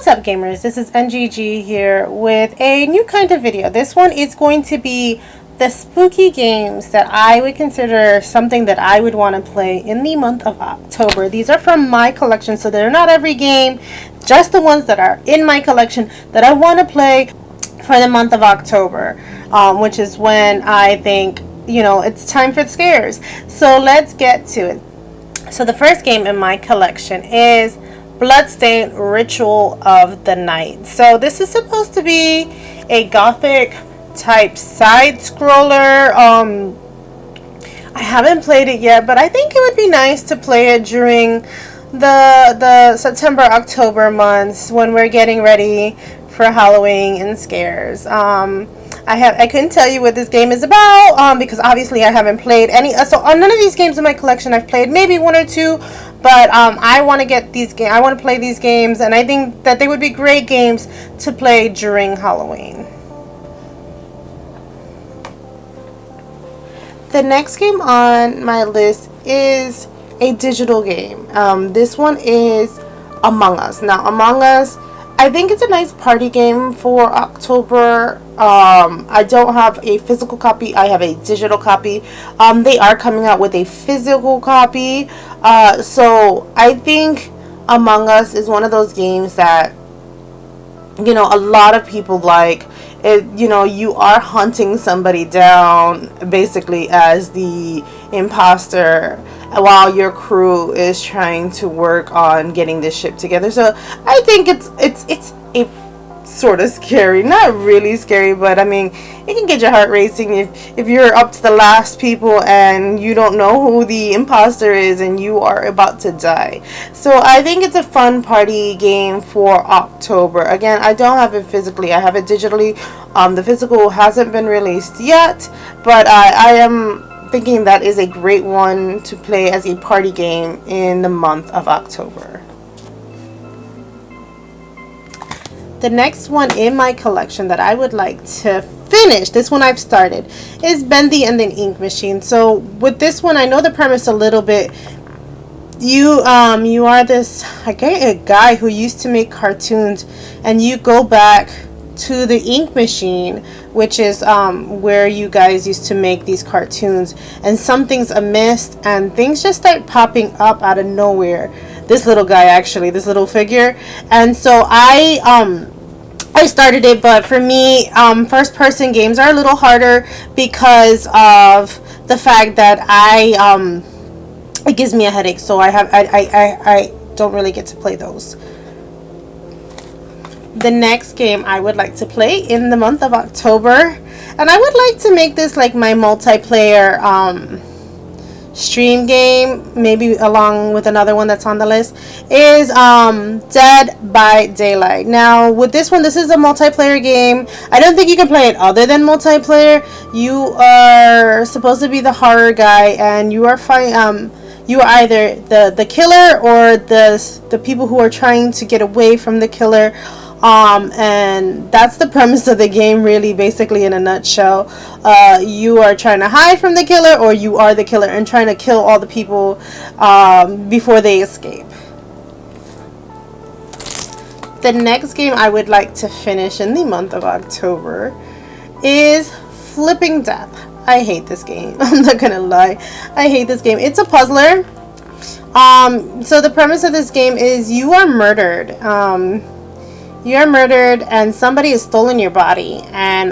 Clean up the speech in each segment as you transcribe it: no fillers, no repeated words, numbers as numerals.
What's up, gamers? This is NGG here with a new kind of video. This one is going to be the spooky games that I would consider something that I would want to play in the month of October. These are from my collection, so they're not every game, just the ones that are in my collection that I want to play for the month of October, which is when I think, you know, it's time for the scares. So let's get to it. So the first game in my collection is Bloodstained Ritual of the Night. So this is supposed to be a gothic type side scroller. I haven't played it yet, but I think it would be nice to play it during the September October months when we're getting ready for Halloween and scares. I couldn't tell you what this game is about because obviously I haven't played any. So on none of these games in my collection I've played, maybe one or two, but I want to get these games. I want to play these games, and I think that they would be great games to play during Halloween. The next game on my list is a digital game. This one is Among Us. Now, Among Us, I think it's a nice party game for October. I don't have a physical copy. I have a digital copy. They are coming out with a physical copy. So I think Among Us is one of those games that, you know, a lot of people like. You know, you are hunting somebody down basically as the imposter while your crew is trying to work on getting this ship together. So I think it's a sort of scary, not really scary, but I mean, it can get your heart racing if you're up to the last people and you don't know who the imposter is and you are about to die. So I think it's a fun party game for October. Again, I don't have it physically, I have it digitally. The physical hasn't been released yet, but I am thinking that is a great one to play as a party game in the month of October. The next one in my collection that I would like to finish, this one I've started, is Bendy the Ink Machine. So with this one, I know the premise a little bit. You are this a guy who used to make cartoons, and you go back to the ink machine, which is where you guys used to make these cartoons, and something's amiss and things just start popping up out of nowhere. This little guy, actually, this little figure. And so I started it, but for me, first person games are a little harder because of the fact that it gives me a headache, so I don't really get to play those. The next game I would like to play in the month of October, and I would like to make this like my multiplayer stream game, maybe along with another one that's on the list, is Dead by Daylight. Now with this one, this is a multiplayer game. I don't think you can play it other than multiplayer. You are supposed to be the horror guy, and you are you are either the killer or the people who are trying to get away from the killer. And that's the premise of the game, really, basically, in a nutshell. You are trying to hide from the killer, or you are the killer and trying to kill all the people before they escape. The next game I would like to finish in the month of October is Flipping Death. I hate this game. I'm not gonna lie. I hate this game. It's a puzzler. So the premise of this game is you are murdered. You're murdered and somebody has stolen your body, and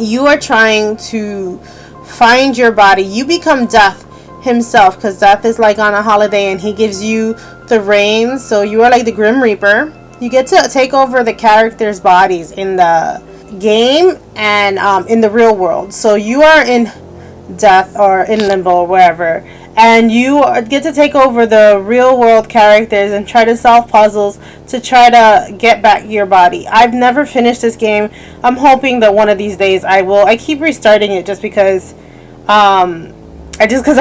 you are trying to find your body. You become Death himself, because Death is like on a holiday and he gives you the reins, so you are like the Grim Reaper. You get to take over the characters' bodies in the game and in the real world. So you are in Death or in Limbo or wherever, and you get to take over the real world characters and try to solve puzzles to try to get back your body. I've never finished this game. I'm hoping that one of these days I will. I keep restarting it just because I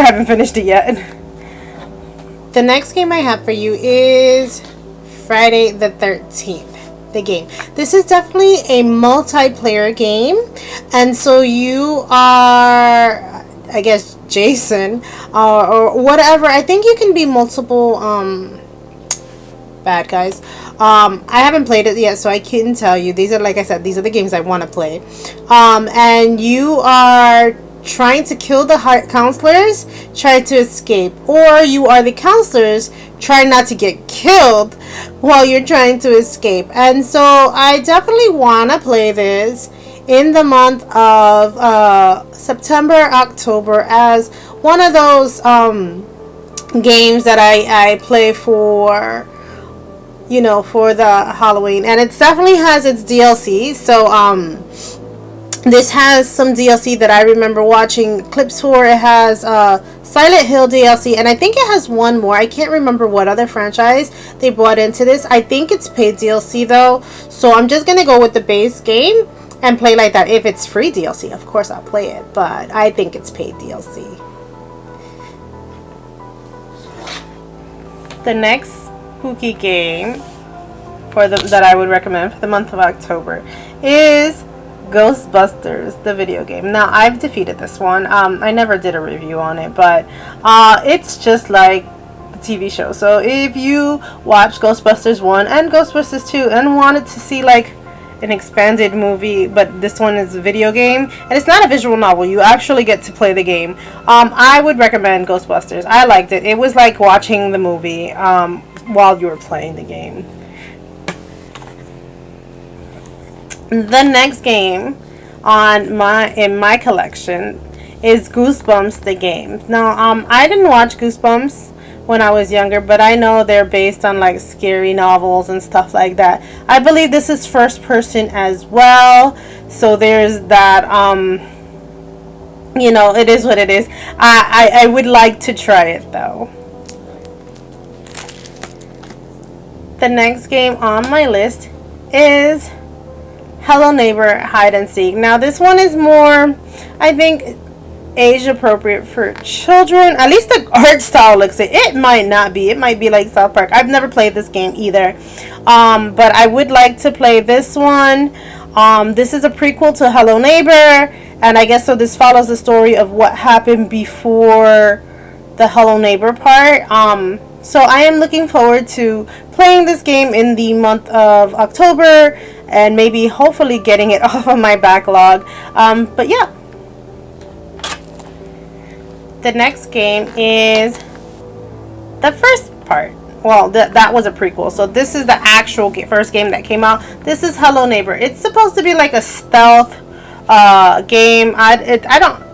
haven't finished it yet. The next game I have for you is Friday the 13th. The game. This is definitely a multiplayer game, and so you are, I guess, Jason or whatever. I think you can be multiple bad guys. I haven't played it yet, so I couldn't tell you. These are, like I said, these are the games I want to play. And you are trying to kill the counselors, try to escape, or you are the counselors trying not to get killed while you're trying to escape. And so I definitely want to play this in the month of September, October, as one of those games that I play for, you know, for the Halloween. And it definitely has its DLC. So this has some DLC that I remember watching clips for. It has Silent Hill DLC, and I think it has one more. I can't remember what other franchise they brought into this. I think it's paid DLC though, so I'm just gonna go with the base game and play like that. If it's free DLC, of course I'll play it, but I think it's paid DLC. The next spooky game that I would recommend for the month of October is Ghostbusters, the video game. Now, I've defeated this one. I never did a review on it, but it's just like the TV show. So if you watch Ghostbusters 1 and Ghostbusters 2 and wanted to see like an expanded movie, but this one is a video game and it's not a visual novel, you actually get to play the game, I would recommend Ghostbusters. I liked it. It was like watching the movie while you were playing the game. The next game in my collection is Goosebumps the game. Now, I didn't watch Goosebumps when I was younger, but I know they're based on like scary novels and stuff like that. I believe this is first person as well, so there's that. You know, it is what it is. I would like to try it though. The next game on my list is Hello Neighbor Hide and Seek. Now this one is more, I think, age appropriate for children. At least the art style looks it. It might not be. It might be like South Park. I've never played this game either. But I would like to play this one. This is a prequel to Hello Neighbor, and I guess so this follows the story of what happened before the Hello Neighbor part. So I am looking forward to playing this game in the month of October and maybe hopefully getting it off of my backlog. But yeah. The next game is the first part. Well, that was a prequel. So this is the actual first game that came out. This is Hello Neighbor. It's supposed to be like a stealth game. I don't,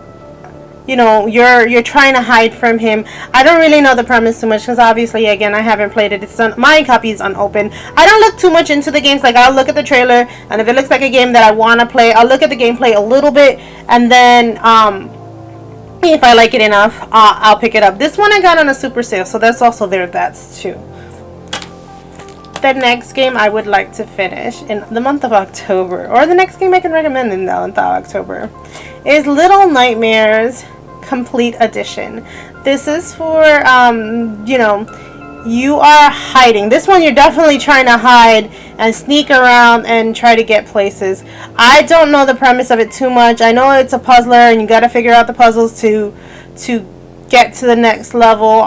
you know, you're trying to hide from him. I don't really know the premise too much because obviously, again, I haven't played it. My copy is unopened. I don't look too much into the games. Like, I'll look at the trailer, and if it looks like a game that I want to play, I'll look at the gameplay a little bit, and then if I like it enough, I'll pick it up. This one I got on a super sale, so that's also there. That's too. The next game I would like to finish in the month of October, or the next game I can recommend in the month of October, is Little Nightmares Complete Edition. This is for, you know, you are hiding. This one you're definitely trying to hide and sneak around and try to get places. I don't know the premise of it too much. I know it's a puzzler and you got to figure out the puzzles to get to the next level.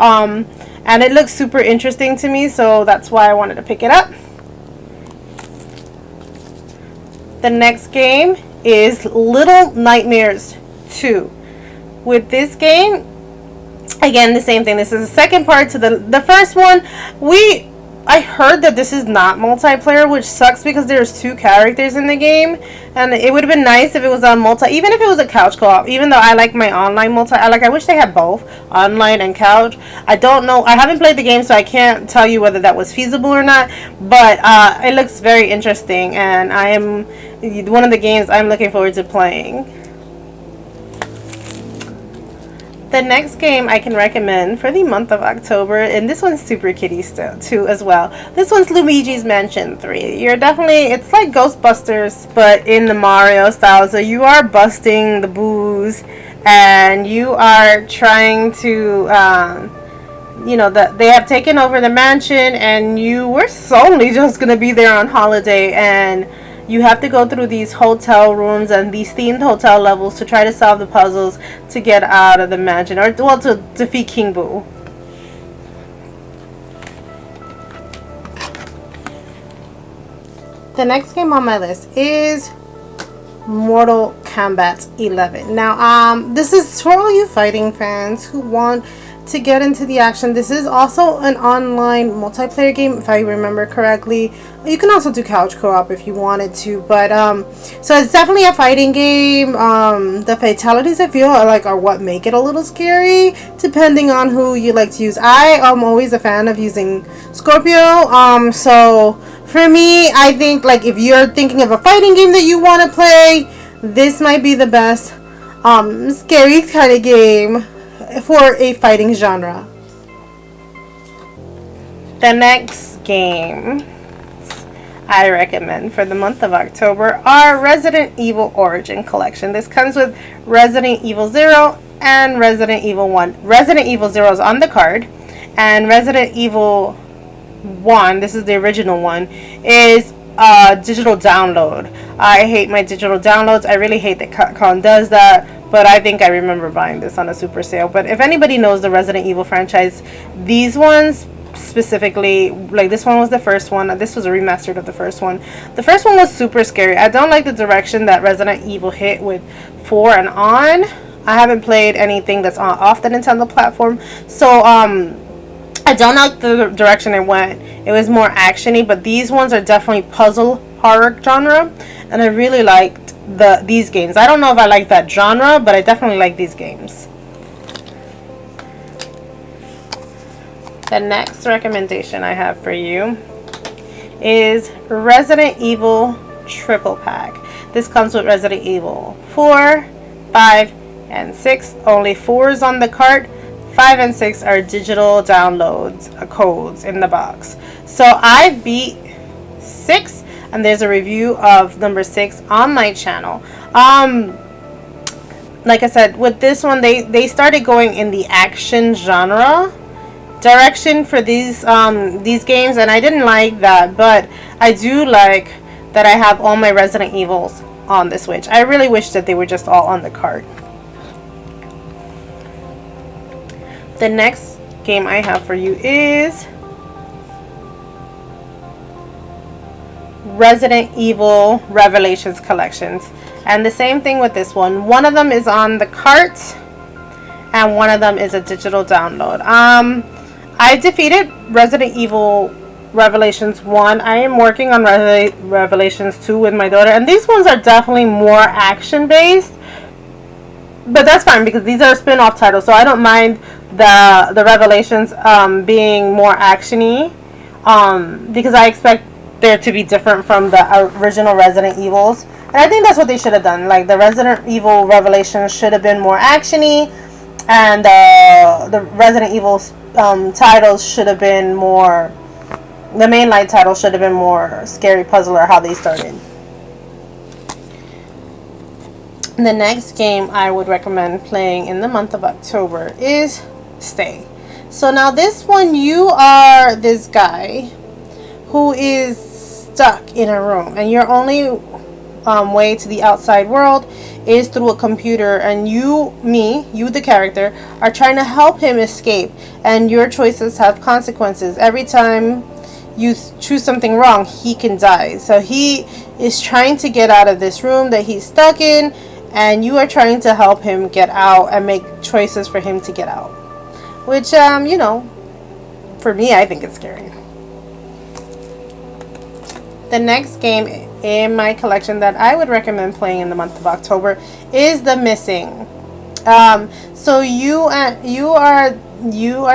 And it looks super interesting to me, so that's why I wanted to pick it up. The next game is Little Nightmares 2. With this game, again, the same thing. This is the second part to the first one. I heard that this is not multiplayer, which sucks because there's 2 characters in the game, and it would have been nice if it was on even if it was a couch co-op. Even though I like my online I wish they had both online and couch. I don't know. I haven't played the game, so I can't tell you whether that was feasible or not. But it looks very interesting, and I am one of the games I'm looking forward to playing. The next game I can recommend for the month of October, and this one's super kiddie too as well. This one's Luigi's Mansion 3. It's like Ghostbusters, but in the Mario style. So you are busting the booze, and you are trying to, you know, they have taken over the mansion, and you were solely just gonna be there on holiday, and you have to go through these hotel rooms and these themed hotel levels to try to solve the puzzles to get out of the mansion, or well, to defeat King Boo. The next game on my list is Mortal Kombat 11. Now, this is for all you fighting fans who want to get into the action. This is also an online multiplayer game, if I remember correctly. You can also do couch co-op if you wanted to, but so it's definitely a fighting game. The fatalities, I feel, are what make it a little scary, depending on who you like to use. I am always a fan of using Scorpio. So for me, I think if you're thinking of a fighting game that you want to play, this might be the best scary kind of game for a fighting genre. The next game I recommend for the month of October are Resident Evil Origin Collection. This comes with Resident Evil 0 and Resident Evil 1. Resident Evil 0 is on the card, and Resident Evil 1, this is the original one, is a digital download. I hate my digital downloads. I really hate that Capcom does that. But I think I remember buying this on a super sale. But if anybody knows the Resident Evil franchise, these ones specifically, this one was the first one. This was a remastered of the first one. The first one was super scary. I don't like the direction that Resident Evil hit with 4 and on. I haven't played anything that's off the Nintendo platform. So, I don't like the direction it went. It was more action-y. But these ones are definitely puzzle horror genre. And I really liked these games. I don't know if I like that genre, but I definitely like these games. The next recommendation I have for you is Resident Evil Triple Pack. This comes with Resident Evil 4, 5, and 6. Only 4 is on the cart. 5 and 6 are digital downloads, codes in the box. So I beat 6, and there's a review of number 6 on my channel. Like I said, with this one, they started going in the action genre direction for these games, and I didn't like that, but I do like that I have all my Resident Evils on the Switch. I really wish that they were just all on the cart. The next game I have for you is Resident Evil Revelations Collections. And the same thing with this one. One of them is on the cart, and one of them is a digital download. I defeated Resident Evil Revelations 1. I am working on Revelations 2 with my daughter, and these ones are definitely more action-based. But that's fine, because these are spin-off titles, so I don't mind the Revelations being more action-y, because I expect there to be different from the original Resident Evils. And I think that's what they should have done. The Resident Evil Revelations should have been more action-y, and the Resident Evil titles should have been more, the mainline title should have been more scary puzzle, or how they started. The next game I would recommend playing in the month of October is Stay. So now this one, you are this guy who is stuck in a room, and your only way to the outside world is through a computer, and you the character, are trying to help him escape, and your choices have consequences. Every time you choose something wrong, he can die. So he is trying to get out of this room that he's stuck in, and you are trying to help him get out and make choices for him to get out, which for me, I think it's scary. The next game in my collection that I would recommend playing in the month of October is The Missing. So you are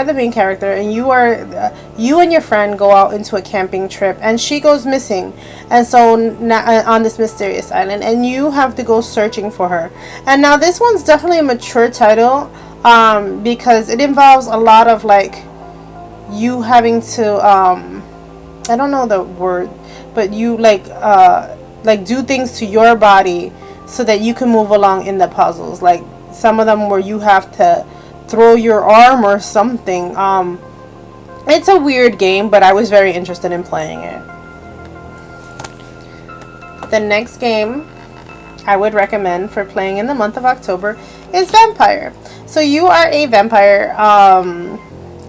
the main character, and you and your friend go out into a camping trip, and she goes missing, and so on this mysterious island, and you have to go searching for her. And now this one's definitely a mature title, because it involves a lot of you having to I don't know the word, but you do things to your body so that you can move along in the puzzles. Some of them where you have to throw your arm or something. It's a weird game, but I was very interested in playing it. The next game I would recommend for playing in the month of October is Vampyr. So you are a vampire,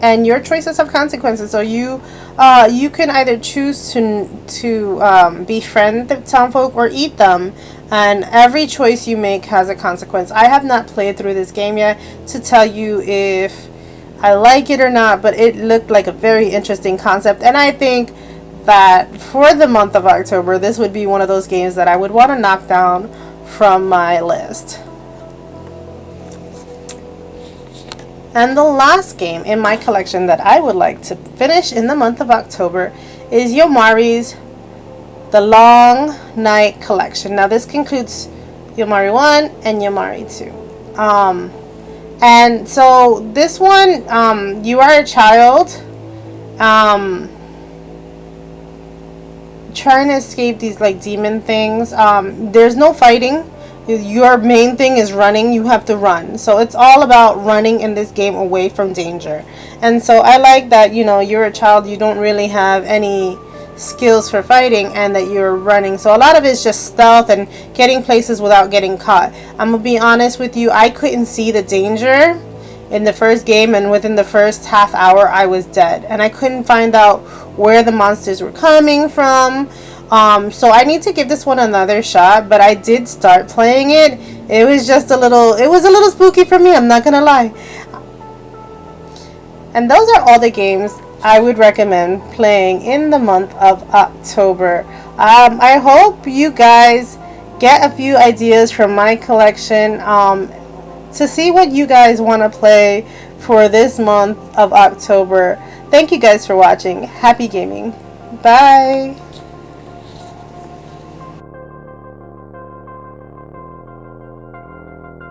and your choices have consequences. So you can either choose to befriend the townfolk or eat them, and every choice you make has a consequence. I have not played through this game yet to tell you if I like it or not, but it looked like a very interesting concept, and I think that for the month of October, this would be one of those games that I would want to knock down from my list. And the last game in my collection that I would like to finish in the month of October is Yomari's The Long Night Collection. Now this concludes Yomari 1 and Yomari 2. And so this one, you are a child trying to escape these like demon things. There's no fighting. Your main thing is running. You have to run. So it's all about running in this game away from danger. And so I like that, you know, you're a child, you don't really have any skills for fighting, and that you're running. So a lot of it's just stealth and getting places without getting caught. I'm gonna be honest with you, I couldn't see the danger in the first game, and within the first half hour I was dead, and I couldn't find out where the monsters were coming from. So I need to give this one another shot, but I did start playing it. It was a little spooky for me, I'm not gonna lie. And those are all the games I would recommend playing in the month of October. I hope you guys get a few ideas from my collection to see what you guys want to play for this month of October. Thank you guys for watching. Happy gaming. Bye.